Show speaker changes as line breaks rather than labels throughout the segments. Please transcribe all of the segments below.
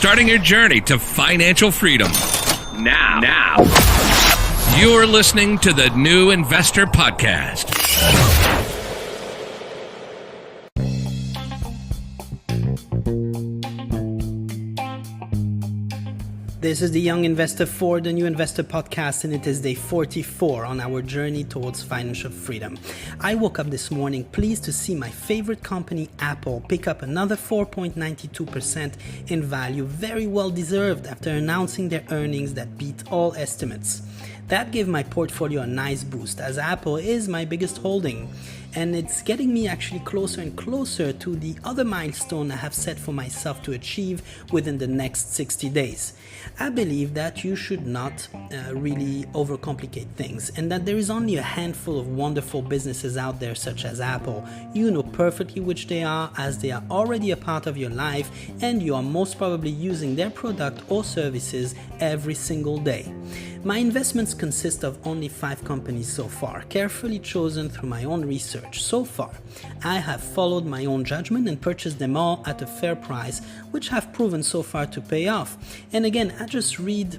starting your journey to financial freedom. Now, you're listening to the New Investor Podcast.
This is the Young Investor for the New Investor Podcast, and it is day 44 on our journey towards financial freedom. I woke up this morning pleased to see my favorite company, Apple, pick up another 4.92% in value, very well deserved after announcing their earnings that beat all estimates. That gave my portfolio a nice boost, as Apple is my biggest holding, and it's getting me actually closer and closer to the other milestone I have set for myself to achieve within the next 60 days. I believe that you should not really overcomplicate things, and that there is only a handful of wonderful businesses out there such as Apple. You know perfectly which they are, as they are already a part of your life and you are most probably using their product or services every single day. My investments consist of only 5 companies so far, carefully chosen through my own research. So far, I have followed my own judgment and purchased them all at a fair price, which have proven so far to pay off. And again, I just read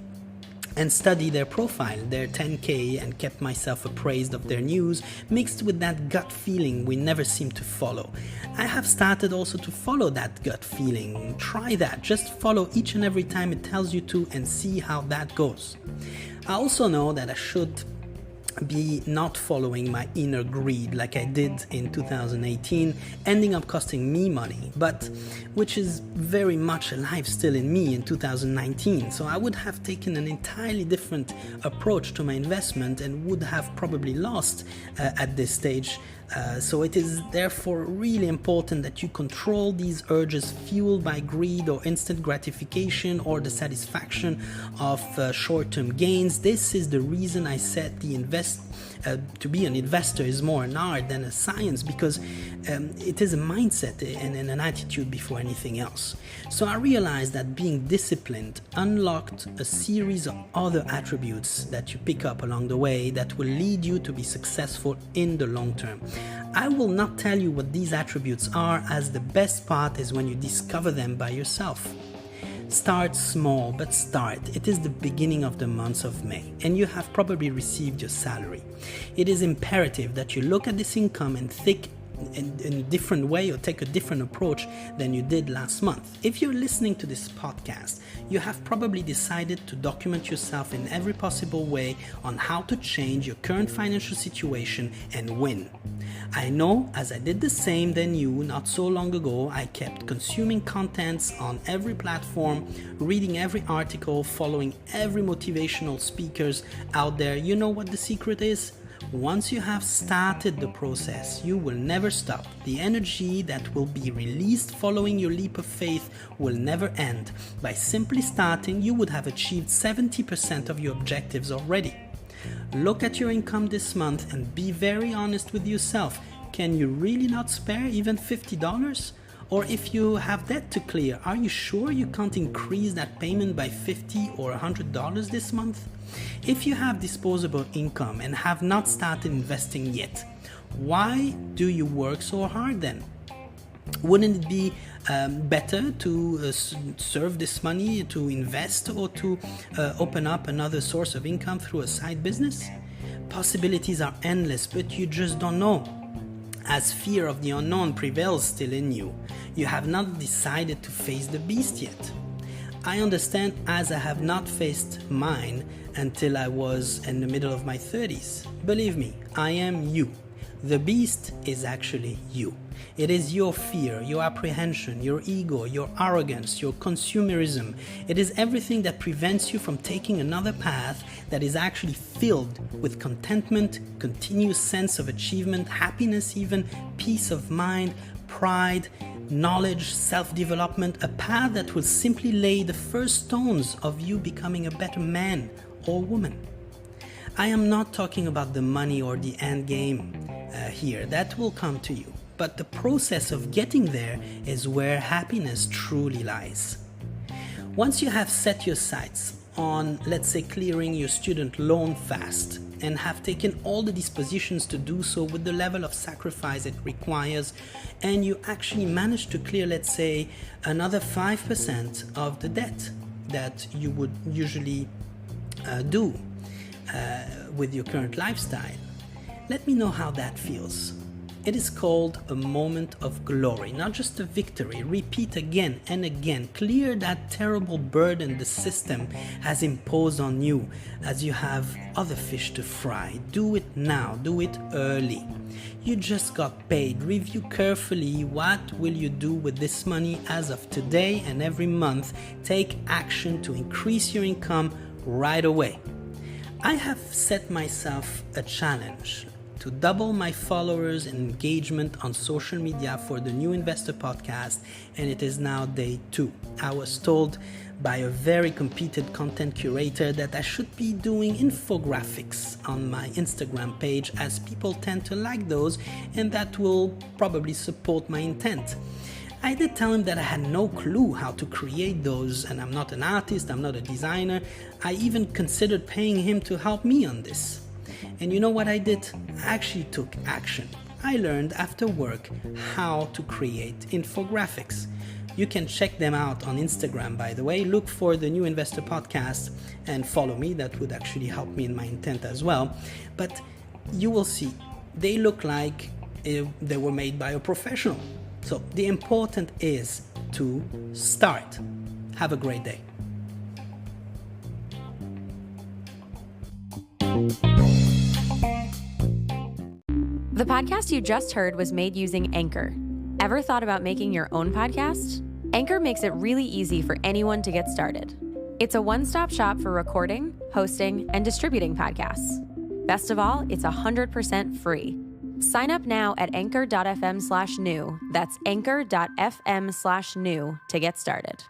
and study their profile, their 10K, and kept myself appraised of their news, mixed with that gut feeling we never seem to follow. I have started also to follow that gut feeling. Try that. Just follow each and every time it tells you to and see how that goes. I also know that I should be not following my inner greed like I did in 2018, ending up costing me money, but which is very much alive still in me in 2019. So I would have taken an entirely different approach to my investment and would have probably lost at this stage. So it is therefore really important that you control these urges fueled by greed or instant gratification or the satisfaction of short-term gains. This is the reason I said to be an investor is more an art than a science, because it is a mindset and an attitude before anything else. So I realized that being disciplined unlocked a series of other attributes that you pick up along the way that will lead you to be successful in the long term. I will not tell you what these attributes are, as the best part is when you discover them by yourself. Start small, but start. It is the beginning of the month of May, and you have probably received your salary. It is imperative that you look at this income and think in a different way or take a different approach than you did last month. If you're listening to this podcast, you have probably decided to document yourself in every possible way on how to change your current financial situation and win. I know, as I did the same than you not so long ago, I kept consuming contents on every platform, reading every article, following every motivational speakers out there. You know what the secret is? Once you have started the process, you will never stop. The energy that will be released following your leap of faith will never end. By simply starting, you would have achieved 70% of your objectives already. Look at your income this month and be very honest with yourself. Can you really not spare even $50? Or if you have debt to clear, are you sure you can't increase that payment by $50 or $100 this month? If you have disposable income and have not started investing yet, why do you work so hard then? Wouldn't it be better to serve this money to invest or to open up another source of income through a side business? Possibilities are endless, but you just don't know, as fear of the unknown prevails still in you. You have not decided to face the beast yet. I understand, as I have not faced mine until I was in the middle of my 30s. Believe me, I am you. The beast is actually you. It is your fear, your apprehension, your ego, your arrogance, your consumerism. It is everything that prevents you from taking another path that is actually filled with contentment, continuous sense of achievement, happiness even, peace of mind, pride, knowledge, self-development, a path that will simply lay the first stones of you becoming a better man or woman. I am not talking about the money or the end game here. That will come to you. But the process of getting there is where happiness truly lies. Once you have set your sights on, let's say, clearing your student loan fast and have taken all the dispositions to do so with the level of sacrifice it requires, and you actually manage to clear, let's say, another 5% of the debt that you would usually do with your current lifestyle, let me know how that feels. It is called a moment of glory, not just a victory. Repeat again and again. Clear that terrible burden the system has imposed on you as you have other fish to fry. Do it now. Do it early. You just got paid. Review carefully what will you do with this money as of today and every month. Take action to increase your income right away. I have set myself a challenge to double my followers and engagement on social media for the New Investor Podcast, and it is now day 2. I was told by a very competent content curator that I should be doing infographics on my Instagram page, as people tend to like those, and that will probably support my intent. I did tell him that I had no clue how to create those, and I'm not an artist, I'm not a designer. I even considered paying him to help me on this. And you know what I did? I actually took action. I learned after work how to create infographics. You can check them out on Instagram, by the way. Look for the New Investor Podcast and follow me. That would actually help me in my intent as well. But you will see, they look like they were made by a professional. So the important is to start. Have a great day.
The podcast you just heard was made using Anchor. Ever thought about making your own podcast? Anchor makes it really easy for anyone to get started. It's a one-stop shop for recording, hosting, and distributing podcasts. Best of all, it's 100% free. Sign up now at anchor.fm/new. That's anchor.fm/new to get started.